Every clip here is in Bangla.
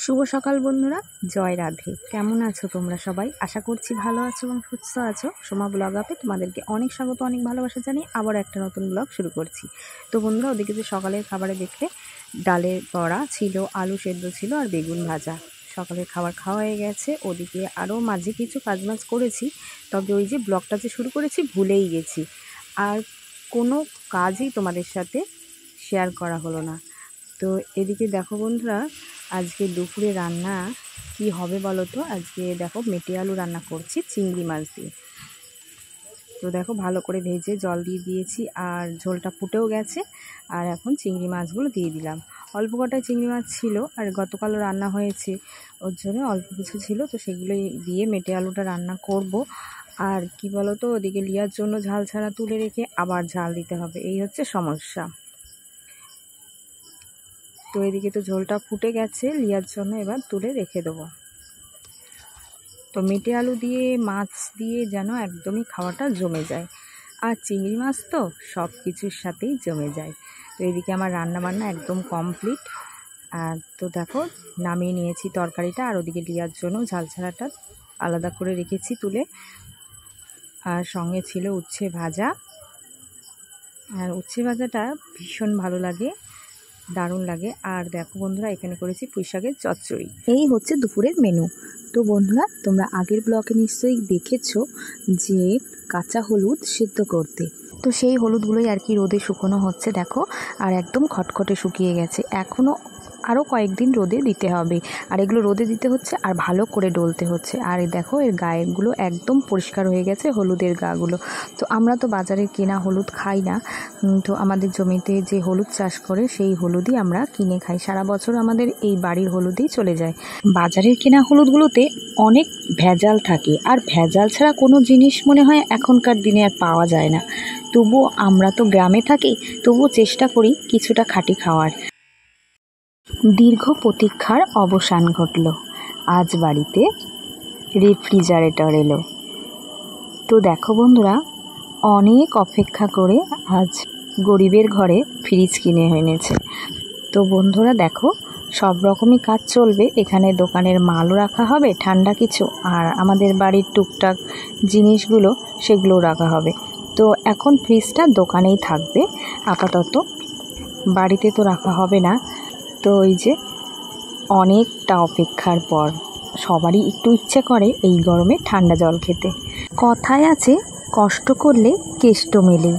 শুভ সকাল বন্ধুরা, জয় রাধে। কেমন আছো তোমরা সবাই? আশা করছি ভালো আছো এবং সুস্থ আছো। সোমা ব্লগ আপে তোমাদেরকে অনেক স্বাগত, অনেক ভালোবাসা জানিয়ে আবার একটা নতুন ব্লগ শুরু করছি। তো বন্ধুরা, ওদিকে যে সকালের খাবারে দেখলে ডালের বড়া ছিল, আলু সেদ্ধ ছিল আর বেগুন ভাজা। সকালের খাবার খাওয়া হয়ে গেছে। ওদিকে আরও মাঝে কিছু কাজবাজ করেছি, তবে ওই যে ব্লগটা যে শুরু করেছি ভুলেই গেছি, আর কোনো কাজই তোমাদের সাথে শেয়ার করা হলো না। তো এদিকে দেখো বন্ধুরা, আজকে দুপুরে রান্না কি হবে বলো তো? আজকে দেখো মেটে আলু রান্না করছি চিংড়ি মাছ দিয়ে। তো দেখো ভালো করে ভেজে জল দিয়ে দিয়েছি, আর ঝোলটা ফুটেও গেছে। আর এখন চিংড়ি মাছগুলো দিয়ে দিলাম। অল্প কটায় চিংড়ি মাছ ছিল, আর গতকালও রান্না হয়েছে, ওর জন্য অল্প কিছু ছিল। তো সেগুলো দিয়ে মেটে আলুটা রান্না করব। আর কি বলো তো, ওদিকে লিয়ার জন্য ঝাল ছাড়া তুলে রেখে আবার ঝাল দিতে হবে, এই হচ্ছে সমস্যা। তো এদিকে তো ঝোলটা ফুটে গেছে, লিয়ার জন্য এবার তুলে রেখে দেবো। তো মেটে আলু দিয়ে মাছ দিয়ে যেন একদমই খাওয়াটা জমে যায়, আর চিংড়ি মাছ তো সব কিছুর সাথেই জমে যায়। তো এদিকে আমার রান্না বান্না একদম কমপ্লিট। আর তো দেখো নামিয়ে নিয়েছি তরকারিটা, আর ওদিকে লিয়ার জন্য ঝাল ছাড়াটা আলাদা করে রেখেছি তুলে। আর সঙ্গে ছিল উচ্ছে ভাজা, আর উচ্ছে ভাজাটা ভীষণ ভালো লাগে, দারুণ লাগে। আর দেখো বন্ধুরা, এখানে করেছি পুঁই শাকের চচ্চড়ি। এই হচ্ছে দুপুরের মেনু। তো বন্ধুরা, তোমরা আগের ব্লগে নিশ্চয়ই দেখেছো যে কাঁচা হলুদ সিদ্ধ করতে, তো সেই হলুদগুলোই আর কি রোদে শুকনো হচ্ছে দেখো, আর একদম খটখটে শুকিয়ে গেছে। এখনও আরও কয়েকদিন রোদে দিতে হবে, আর এগুলো রোদে দিতে হচ্ছে আর ভালো করে ডলতে হচ্ছে। আর এই দেখো এর গায়েগুলো একদম পরিষ্কার হয়ে গেছে, হলুদের গাগুলো। তো আমরা তো বাজারে কেনা হলুদ খাই না, তো আমাদের জমিতে যে হলুদ চাষ করে সেই হলুদই আমরা কিনে খাই। সারা বছর আমাদের এই বাড়ির হলুদেই চলে যায়। বাজারের কেনা হলুদগুলোতে অনেক ভেজাল থাকে, আর ভেজাল ছাড়া কোনো জিনিস মনে হয় এখনকার দিনে আর পাওয়া যায় না। তবুও আমরা তো গ্রামে থাকি, তবুও চেষ্টা করি কিছুটা খাঁটি খাওয়ার। দীর্ঘ প্রতীক্ষার অবসান ঘটল, আজ বাড়িতে রেফ্রিজারেটর এলো। তো দেখো বন্ধুরা, অনেক অপেক্ষা করে আজ গরিবের ঘরে ফ্রিজ কিনে এনেছে। তো বন্ধুরা দেখো, সব রকমই কাজ চলবে এখানে। দোকানের মালও রাখা হবে ঠান্ডা কিছু, আর আমাদের বাড়ির টুকটাক জিনিসগুলো সেগুলো রাখা হবে। তো এখন ফ্রিজটা দোকানেই থাকবে আপাতত, বাড়িতে তো রাখা হবে না। তো ওই যে অনেকটা অপেক্ষার পর সবারই একটু ইচ্ছে করে এই গরমে ঠান্ডা জল খেতে। কথায় আছে, কষ্ট করলে কেষ্ট মেলে।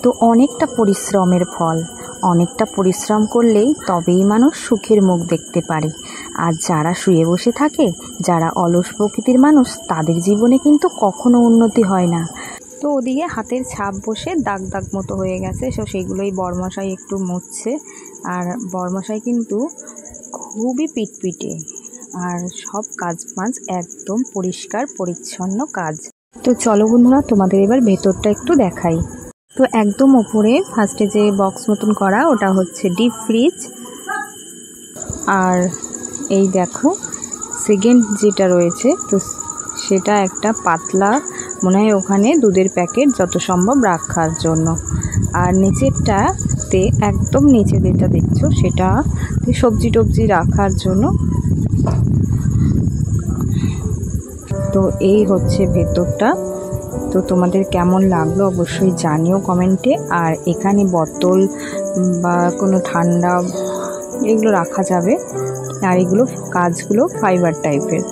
তো অনেকটা পরিশ্রমের ফল, অনেকটা পরিশ্রম করলেই তবেই মানুষ সুখের মুখ দেখতে পারে। আর যারা শুয়ে বসে থাকে, যারা অলস প্রকৃতির মানুষ, তাদের জীবনে কিন্তু কখনো উন্নতি হয় না। তো ওদিকে হাতের ছাপ বসে দাগ দাগ মতো হয়ে গেছে, সো সেইগুলোই বরমশাই একটু মুছছে। আর বরমশাই কিন্তু খুবই পিটপিটে, আর সব কাজ মাজ একদম পরিষ্কার পরিচ্ছন্ন কাজ। তো চলো বন্ধুরা, তোমাদের এবার ভেতরটা একটু দেখাই। তো একদম ওপরে ফার্স্টে যে বক্স মতন করা, ওটা হচ্ছে ডিপ ফ্রিজ। আর এই দেখো সেকেন্ড যেটা রয়েছে, তো সেটা একটা পাতলা, মনে হয় ওখানে দুধের প্যাকেট যত সম্ভব রাখার জন্য। আর নিচেরটাতে, একদম নিচে যেটা দেখছো, সেটা সবজি টবজি রাখার জন্য। তো এই হচ্ছে ভেতরটা। তো তোমাদের কেমন লাগলো অবশ্যই জানিও কমেন্টে। আর এখানে বোতল বা কোনো ঠান্ডা এগুলো রাখা যাবে, আর এগুলো কাজগুলো ফাইবার টাইপের।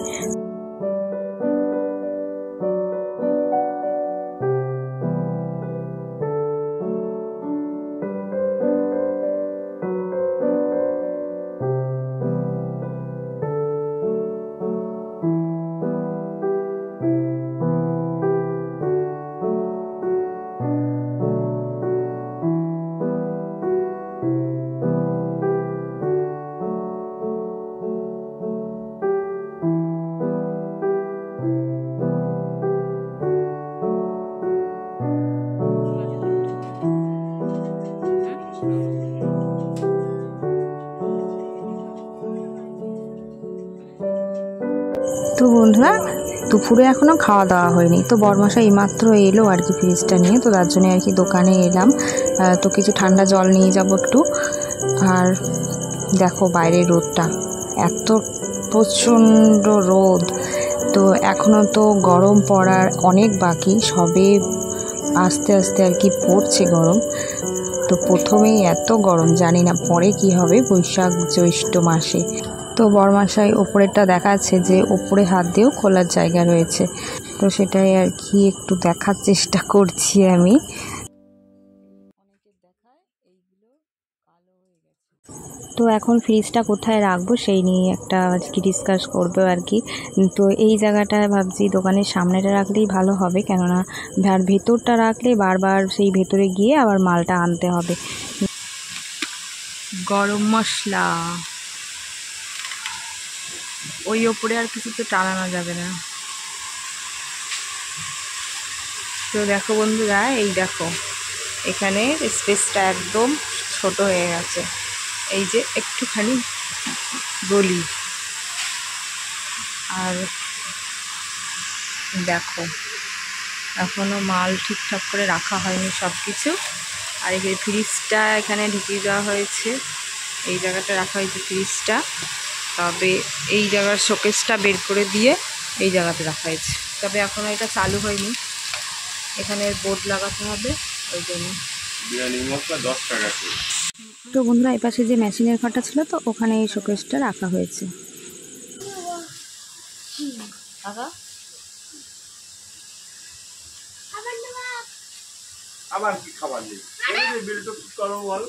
তো বন্ধুরা, দুপুরে এখনও খাওয়া দাওয়া হয়নি। তো বরমশাই এইমাত্র এলো আর কি ফ্রিজটা নিয়ে, তো তার জন্য আর কি দোকানে এলাম। তো কিছু ঠান্ডা জল নিয়ে যাব একটু। আর দেখো বাইরের রোদটা এত প্রচণ্ড রোদ। তো এখনও তো গরম পড়ার অনেক বাকি, সবে আস্তে আস্তে আর কি পড়ছে গরম। তো প্রথমেই এত গরম, জানি না পরে কি হবে বৈশাখ জ্যৈষ্ঠ মাসে। তো বরমাসাই ওপরেরটা দেখাচ্ছে যে ওপরে হাত দিয়েও খোলার জায়গা রয়েছে, তো সেটাই আর কি একটু দেখার চেষ্টা করছি আমি। তো এখন ফ্রিজটা কোথায় রাখবো সেই নিয়ে একটা আজকে ডিসকাস করবো আর কি। তো এই জায়গাটায় ভাবছি দোকানের সামনেটা রাখলেই ভালো হবে, কেননা ভেতরটা রাখলে বারবার সেই ভেতরে গিয়ে আবার মালটা আনতে হবে। গরম মশলা ওই ওপরে আর কিছু তো টানানো যাবে না। তো দেখো বন্ধুরা, এই দেখো এখানে স্পেসটা একদম ছোট হয়ে গেছে, এই যে একটুখানি গলি। আর দেখো এখনও মাল ঠিকঠাক করে রাখা হয়নি সব কিছু। আর এই ফ্রিজটা এখানে ঢুকিয়ে দেওয়া হয়েছে, এই জায়গাটা রাখা হয়েছে ফ্রিজটা, তবে এই জায়গার শোকেসটা বের করে দিয়ে এই জায়গাতে রাখা হয়েছে, তবে এখনও এটা চালু হয়নি, এখানে বোর্ড লাগাতে হবে ওই জন্য। তো বন্ধুরা, এই পাশে যে মেশিনের ঘরটা ছিল তো ওখানে এই শোকেসটা রাখা হয়েছে। আবার কি খাবার নেই, বিল তো কি করবো বল।